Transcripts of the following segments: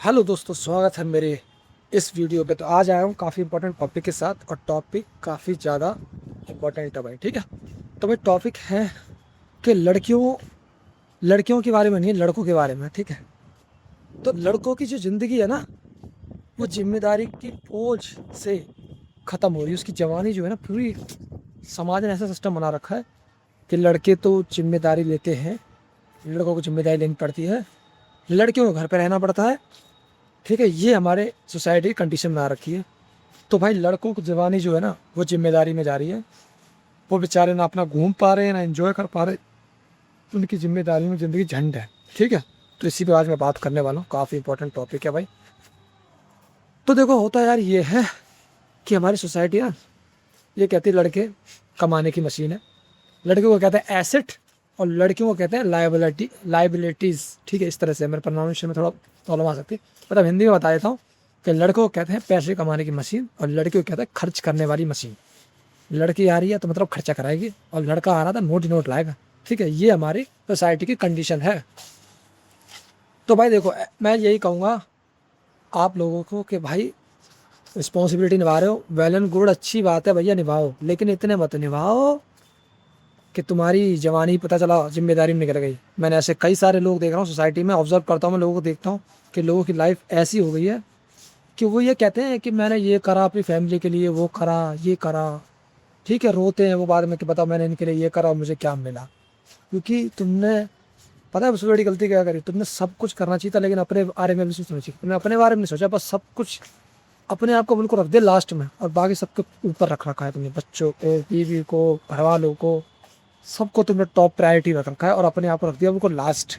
Hello दोस्तों, स्वागत है मेरे इस वीडियो पे। तो आज आया हूँ काफ़ी इंपॉर्टेंट टॉपिक के साथ, और टॉपिक काफ़ी ज़्यादा इंपॉर्टेंट है भाई। ठीक है, तो भाई टॉपिक है कि लड़कियों लड़कियों के बारे में नहीं, लड़कों के बारे में। ठीक है, तो लड़कों की जो ज़िंदगी है ना, वो जिम्मेदारी की बोझ से ख़त्म हो रही है। उसकी जवानी जो है ना, पूरी समाज ने ऐसा सिस्टम बना रखा है कि लड़के तो जिम्मेदारी लेते हैं, लड़कों को जिम्मेदारी लेनी पड़ती है, लड़कियों को घर पर रहना पड़ता है। ठीक है, ये हमारे सोसाइटी की कंडीशन बना रखी है। तो भाई लड़कों की जवानी जो है ना, वो जिम्मेदारी में जा रही है। वो बेचारे ना अपना घूम पा रहे हैं, ना एंजॉय कर पा रहे। उनकी जिम्मेदारी में ज़िंदगी झंड है। ठीक है, तो इसी पे आज मैं बात करने वाला हूँ। काफ़ी इंपॉर्टेंट टॉपिक है भाई। तो देखो, होता यार ये है कि हमारी सोसाइटी ना, ये कहती है लड़के कमाने की मशीन है, लड़कियों को कहते हैं एसेट, और लड़कियों को कहते हैं लाइबिलिटीज़। ठीक है, इस तरह से मेरे प्रोनाउंसिएशन में थोड़ा प्रॉब्लम आ सकती है, मतलब हिंदी में बता देता हूँ कि लड़कों को कहते हैं पैसे कमाने की मशीन, और लड़कियों को कहते हैं खर्च करने वाली मशीन। लड़की आ रही है तो मतलब खर्चा कराएगी, और लड़का आ रहा था नोट ही नोट लाएगा। ठीक है, ये हमारी सोसाइटी की कंडीशन है। तो भाई देखो, मैं यही कहूँगा आप लोगों को कि भाई रिस्पॉन्सिबिलिटी निभा रहे हो, वेल एंड गुड, अच्छी बात है भैया, निभाओ, लेकिन इतने मत निभाओ कि तुम्हारी जवानी पता चला जिम्मेदारी में निकल गई। मैंने ऐसे कई सारे लोग देख रहा हूँ सोसाइटी में, ऑब्जर्व करता हूँ मैं, लोगों को देखता हूँ कि लोगों की लाइफ ऐसी हो गई है कि वो ये कहते हैं कि मैंने ये करा अपनी फैमिली के लिए, वो करा, ये करा। ठीक है, रोते हैं वो बाद में कि बताओ मैंने इनके लिए ये करा और मुझे क्या मिला। क्योंकि तुमने, पता है सबसे बड़ी गलती क्या करी, तुमने सब कुछ करना चाहिए था, लेकिन अपने बारे में भी सोचना चाहिए। तुमने अपने बारे में नहीं सोचा, बस सब कुछ अपने आप को बिल्कुल रख दे लास्ट में, और बाकी सबके ऊपर रख रखा है तुमने। बच्चों को, बीवी को, घर वालों को, सबको तुमने टॉप प्रायोरिटी रख रखा है, और अपने आप को रख दिया बिल्कुल लास्ट।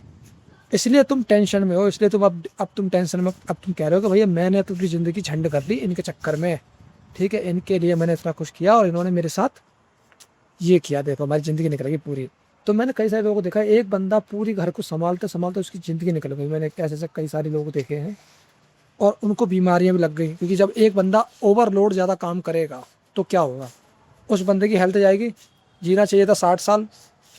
इसलिए तुम टेंशन में हो, इसलिए तुम अब तुम टेंशन में, अब तुम कह रहे हो कि भैया मैंने तो अपनी ज़िंदगी झंड कर ली इनके चक्कर में। ठीक है, इनके लिए मैंने इतना कुछ किया और इन्होंने मेरे साथ ये किया, देखो हमारी ज़िंदगी निकल गई पूरी। तो मैंने कई सारे लोगों को देखा है, एक बंदा पूरी घर को संभालते संभालते उसकी ज़िंदगी निकल गई। मैंने ऐसे ऐसे कई सारे लोगों को देखे हैं, और उनको बीमारियां भी लग गई। क्योंकि जब एक बंदा ओवरलोड ज़्यादा काम करेगा तो क्या होगा, उस बंदे की हेल्थ जाएगी। जीना चाहिए था 60 साल,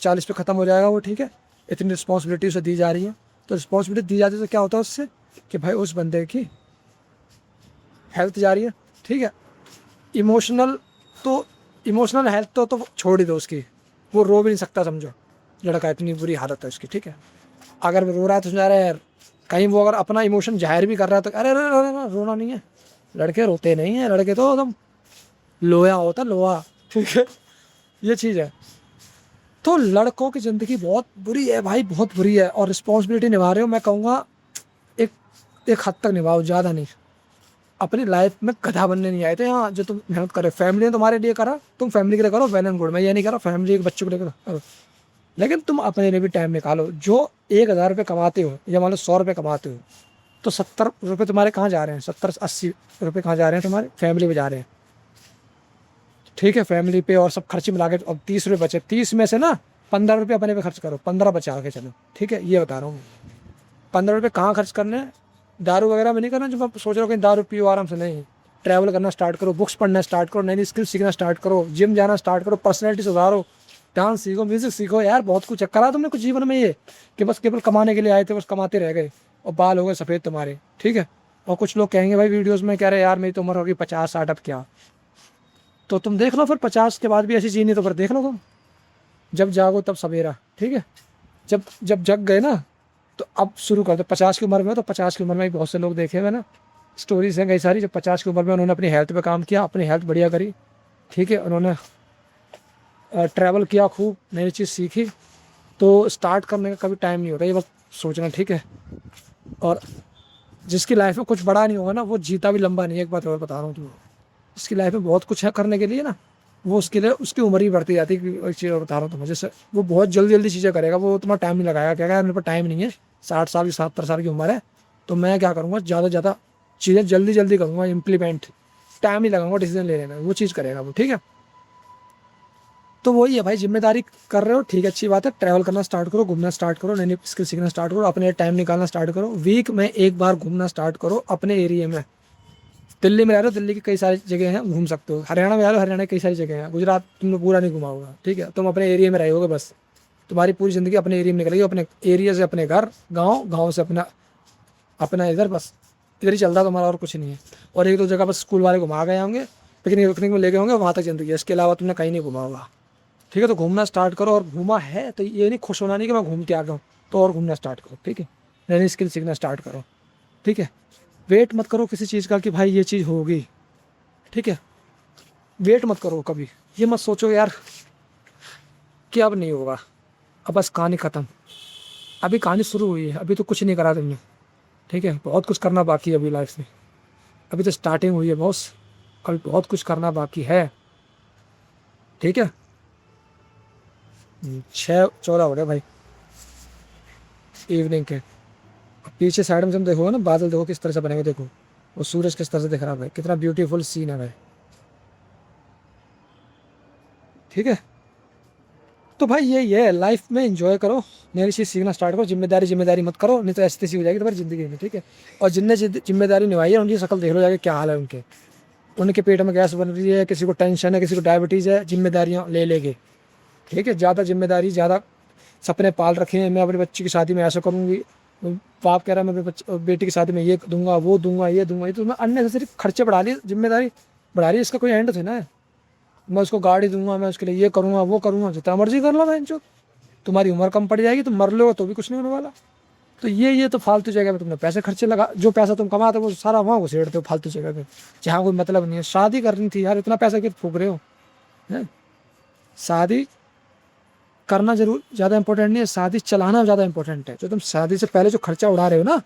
40 पे ख़त्म हो जाएगा वो। ठीक है, इतनी रिस्पॉन्सिबिलिटी उसे दी जा रही है, तो रिस्पॉन्सिबिलिटी दी जाती है तो क्या होता है उससे कि भाई उस बंदे की हेल्थ जा रही है। ठीक है, इमोशनल, तो इमोशनल हेल्थ तो छोड़ ही दो उसकी, वो रो भी नहीं सकता समझो, लड़का, इतनी बुरी हालत है उसकी। ठीक है, अगर वो रो रहा है तो समझा रहा है यार, कहीं वो अगर अपना इमोशन जाहिर भी कर रहा है तो अरे अरे अरे अरे, रोना नहीं है। लड़के रोते नहीं हैं, लड़के तो एकदम लोहा होता, लोहा। ठीक है, ये चीज़ है। तो लड़कों की ज़िंदगी बहुत बुरी है भाई, बहुत बुरी है, और रिस्पॉन्सिबिलिटी निभा रहे हो, मैं कहूँगा एक एक हद तक निभाओ, ज़्यादा नहीं। अपनी लाइफ में गधा बनने नहीं आए थे यहाँ, जो तुम मेहनत करे, फैमिली ने तुम्हारे लिए करा, तुम फैमिली के लिए करो, वेल एंड गुड। मैं ये नहीं कह रहा फैमिली के बच्चों के लिए करो, लेकिन तुम अपने लिए भी टाइम निकालो। जो 1,000 रुपये कमाते हो, या मान लो 100 रुपये कमाते हो, तो 70 रुपये तुम्हारे कहाँ जा रहे हैं, 70-80 रुपये कहाँ जा रहे हैं, तुम्हारे फैमिली में जा रहे हैं। ठीक है, फैमिली पे और सब खर्चे मिला के अब 30 रुपये बचे, 30 में से ना 15 रुपये अपने पे खर्च करो, 15 बचा के चलो। ठीक है, ये बता रहा हूँ। 15 रुपये कहाँ खर्च करने हैं, दारू वगैरह में नहीं करना। जब आप सोच रहे हो कहीं दारू पियो आराम से, नहीं। ट्रैवल करना स्टार्ट करो, बुक्स पढ़ना स्टार्ट करो, नई नई स्किल सीखना स्टार्ट करो, जिम जाना स्टार्ट करो, पर्सनैलिटी सुधारो, डांस सीखो, म्यूजिक सीखो। यार बहुत कुछ करा तुमने कुछ जीवन में, ये कि बस केवल कमाने के लिए आए थे, बस कमाते रह गए, और बाल हो गए सफ़ेद तुम्हारे। ठीक है, और कुछ लोग कहेंगे भाई वीडियोज़ में, कह रहे यार मेरी तो उम्र होगी 50-60, अब क्या। तो तुम देख लो फिर, 50 के बाद भी ऐसी जीनी तो फिर देख लो तुम। जब जागो तब सवेरा। ठीक है, जब जब जग गए ना, तो अब शुरू कर दो। 50 की उम्र में, तो 50 की उम्र में भी बहुत से लोग देखे हुए ना, स्टोरीज हैं कई सारी, जब 50 की उम्र में उन्होंने अपनी हेल्थ पे काम किया, अपनी हेल्थ बढ़िया करी। ठीक है, उन्होंने ट्रैवल किया, खूब नई नई चीज़ सीखी। तो स्टार्ट करने का कभी टाइम नहीं होता, ये बस सोचना। ठीक है, और जिसकी लाइफ में कुछ बड़ा नहीं होगा ना, वो जीता भी लंबा नहीं है। एक बात और बता रहा हूँ तुम्हें, जिसकी लाइफ में बहुत कुछ है करने के लिए ना, वो उसके लिए उसकी उम्र ही बढ़ती जाती है। एक चीज़ और बता रहा हूँ तुम्हें, जैसे वो बहुत जल्दी जल्दी चीज़ें करेगा, वो तुम्हारा टाइम नहीं लगाएगा, क्या यार मेरे पास टाइम नहीं है, 60 साल की 70 साल की उम्र है, तो मैं क्या करूँगा, ज़्यादा से ज़्यादा चीज़ें जल्दी जल्दी करूँगा इम्प्लीमेंट, टाइम नहीं लगाऊंगा डिसीजन लेने में, वो चीज़ करेगा वो। ठीक है, तो वही है भाई, जिम्मेदारी कर रहे हो, ठीक है, अच्छी बात है। ट्रैवल करना स्टार्ट करो, घूमना स्टार्ट करो, नई नई स्किल सीखना स्टार्ट करो, अपने टाइम निकालना स्टार्ट करो, वीक में एक बार घूमना स्टार्ट करो अपने एरिया में। दिल्ली में रह रहे हो, दिल्ली की कई सारी जगह हैं, घूम सकते हो। हरियाणा में रह रहे हो, हरियाणा की कई सारी जगह हैं। गुजरात तुमने पूरा नहीं घुमा होगा। ठीक है, तुम अपने एरिया में रहोगे बस, तुम्हारी पूरी ज़िंदगी अपने एरिया में निकलेगी, अपने एरिया से अपने घर, गाँव, गाँव से अपना अपना इधर, बस इधर ही चलता है तुम्हारा, और कुछ नहीं है। और एक दो जगह बस स्कूल वाले घुमा गए होंगे, पिकनिक विकनिक में ले गए होंगे, वहाँ तक ज़िंदगी है, इसके अलावा तुमने कहीं नहीं घुमा होगा। ठीक है, तो घूमना स्टार्ट करो, और घूमा है तो ये नहीं खुश होना नहीं कि मैं घूम के आ गया हूँ, तो और घूमना स्टार्ट करो। ठीक है, नई नई स्किल सीखना स्टार्ट करो। ठीक है, वेट मत करो किसी चीज़ का कि भाई ये चीज़ होगी। ठीक है, वेट मत करो कभी, ये मत सोचो यार कि अब नहीं होगा, अब बस कहानी ख़त्म। अभी कहानी शुरू हुई है, अभी तो कुछ नहीं करा तुमने। ठीक है, बहुत कुछ करना बाकी है अभी लाइफ में, अभी तो स्टार्टिंग हुई है बॉस, अभी बहुत कुछ करना बाकी है। ठीक है, 6:14 हो गए भाई इवनिंग के। पीछे साइड में तुम देखोगे ना, बादल देखो किस तरह से बने हुए, देखो वो सूरज किस तरह से दिख रहा है भाई, कितना ब्यूटीफुल सीन है भाई। ठीक है, तो भाई यही है, लाइफ में एंजॉय करो, नई चीज़ सीखना स्टार्ट करो, जिम्मेदारी जिम्मेदारी मत करो, नहीं तो ऐसी तैसी हो जाएगी तुम्हारी ज़िंदगी में। ठीक है, और जिनने जिम्मेदारी निभाई है उनकी शक्ल देख लो जाके क्या हाल है उनके, उनके पेट में गैस बन रही है, किसी को टेंशन है, किसी को डायबिटीज़ है, जिम्मेदारियाँ ले लेंगे। ठीक है, ज़्यादा जिम्मेदारी, ज़्यादा सपने पाल रखे हैं, मैं अपने बच्चे की शादी में ऐसा करूँगी, बाप कह रहा है मैं अपने बेटी की शादी में ये दूंगा, वो दूंगा, ये दूंगा, ये तो मैं अननेसेसरी खर्चे बढ़ा लिए, जिम्मेदारी बढ़ा रही, इसका कोई एंड थे ना। मैं उसको गाड़ी दूंगा, मैं उसके लिए ये करूँगा, वो करूँगा, जितना मर्जी कर लो मैं जो, तुम्हारी उम्र कम पड़ जाएगी, तुम मर लो तो भी कुछ नहीं होने वाला। तो ये तो फालतू जगह पे तुमने पैसे खर्चे लगा, जो पैसा तुम कमाते हो वो सारा वहाँ घुसेड़ते हो फालतू जगह पे, जहाँ कोई मतलब नहीं है। शादी करनी थी यार, इतना पैसा क्यों फूक रहे हो, हैं? शादी करना जरूर ज़्यादा इंपॉर्टेंट नहीं है, शादी चलाना ज़्यादा इंपॉर्टेंट है। जो तुम शादी से पहले जो खर्चा उड़ा रहे हो ना,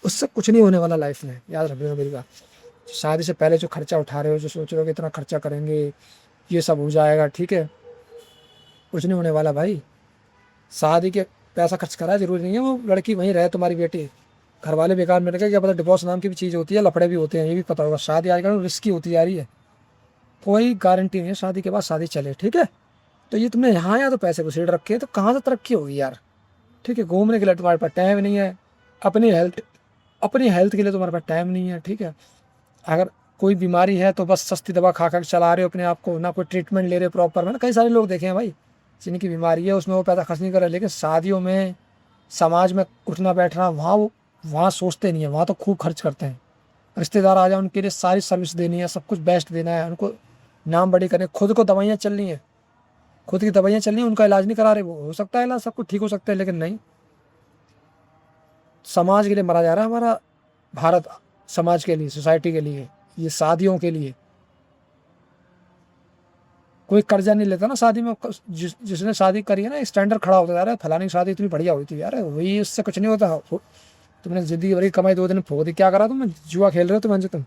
उससे कुछ नहीं होने वाला लाइफ में, याद रखिएगा मेरी बात। शादी से पहले जो खर्चा उठा रहे हो, जो सोच रहे हो कि इतना खर्चा करेंगे ये सब हो जाएगा, ठीक है, कुछ नहीं होने वाला भाई। शादी के पैसा खर्च करा है, जरूरी नहीं है वो लड़की वहीं रहे, तुम्हारी बेटी। घर वाले बेकार में रखे, क्या पता डिवोर्स नाम की भी चीज़ होती है, लफड़े भी होते हैं, ये भी पता होगा। शादी आजकल रिस्की होती जा रही है, कोई गारंटी नहीं है शादी के बाद शादी चले। ठीक है, तो ये तुमने यहाँ या तो पैसे घुसेड़ रखे हैं, तो कहाँ से तरक्की होगी यार। ठीक है, घूमने के लिए तुम्हारे पास टाइम नहीं है, अपनी हेल्थ के लिए तुम्हारे पास टाइम नहीं है। ठीक है, अगर कोई बीमारी है तो बस सस्ती दवा खा खा के चला रहे हो अपने आप को, ना कोई ट्रीटमेंट ले रहे हो प्रॉपर। मैंने कई सारे लोग देखे हैं भाई, जिनकी बीमारी है उसमें वो पैसा खर्च नहीं कर रहे, लेकिन शादियों में, समाज में उठना बैठना, वहाँ सोचते नहीं है, वहाँ तो खूब खर्च करते हैं। रिश्तेदार आ जाए उनके लिए सारी सर्विस देनी है, सब कुछ बेस्ट देना है उनको, नाम बड़ी करने, खुद को दवाइयाँ चलनी है, खुद की दवाइयाँ चलनी है, उनका इलाज नहीं करा रहे। वो हो सकता है इलाज सब कुछ ठीक हो सकता है, लेकिन नहीं, समाज के लिए मरा जा रहा है हमारा भारत, समाज के लिए, सोसाइटी के लिए, ये शादियों के लिए। कोई कर्जा नहीं लेता ना शादी में, जिसने शादी करी है ना, स्टैंडर्ड खड़ा होता जा रहा है, फलानी की शादी इतनी बढ़िया हुई थी यार, वही उससे कुछ नहीं होता। तुमने जिंदगी भरी कमाई 2 दिन फूक दी, क्या करा तुम, जुआ खेल रहे हो तुम।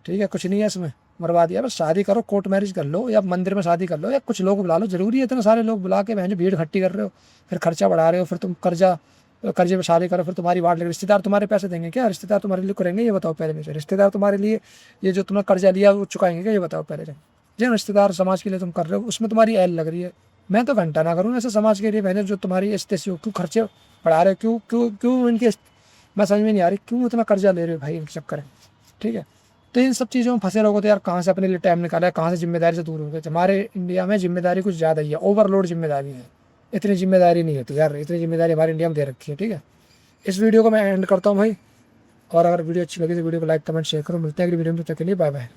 ठीक है, कुछ नहीं है इसमें, मरवा दिया। बस शादी करो, कोर्ट मैरिज कर लो, या मंदिर में शादी कर लो, या कुछ लोग बुला लो, जरूरी है इतने सारे लोग बुला के बहन भीड़ इकट्ठी कर रहे हो, फिर खर्चा बढ़ा रहे हो, फिर तुम कर्जे में शादी करो, फिर तुम्हारी वाट लगे। रिश्तेदार तुम्हारे पैसे देंगे क्या, रिश्तेदार तुम्हारे लिए करेंगे, ये बताओ पहले मुझे। रिश्तेदार तुम्हारे लिए ये जो तुमने कर्जा लिया वो चुकाएंगे क्या, ये बताओ पहले। जिन रिश्तेदार समाज के लिए तुम कर रहे हो उसमें तुम्हारी एल लग रही है, मैं तो घंटा ना करूँ ऐसे समाज के लिए। मैंने जो तुम्हारी ऐसी हो, क्यों खर्चे बढ़ा रहे हो, क्यों क्यों क्यों इनके, मैं समझ में नहीं आ रही क्यों इतना कर्जा ले रहे हो भाई, इनके चक्कर है। ठीक है, तो इन सब चीज़ों में फंसे रहोगे तो यार कहाँ से अपने लिए टाइम निकाला है, कहाँ से जिम्मेदारी से दूर हो गए। हमारे इंडिया में जिम्मेदारी कुछ ज़्यादा ही है, ओवरलोड जिम्मेदारी है, इतनी जिम्मेदारी नहीं है। तो यार इतनी जिम्मेदारी हमारे इंडिया में दे रखी है। ठीक है, इस वीडियो को मैं एंड करता हूँ भाई, और अगर वीडियो अच्छी लगी तो वीडियो को लाइक कमेंट शेयर करो। मिलते हैं अगली वीडियो में, तब तक के लिए बाय बाय।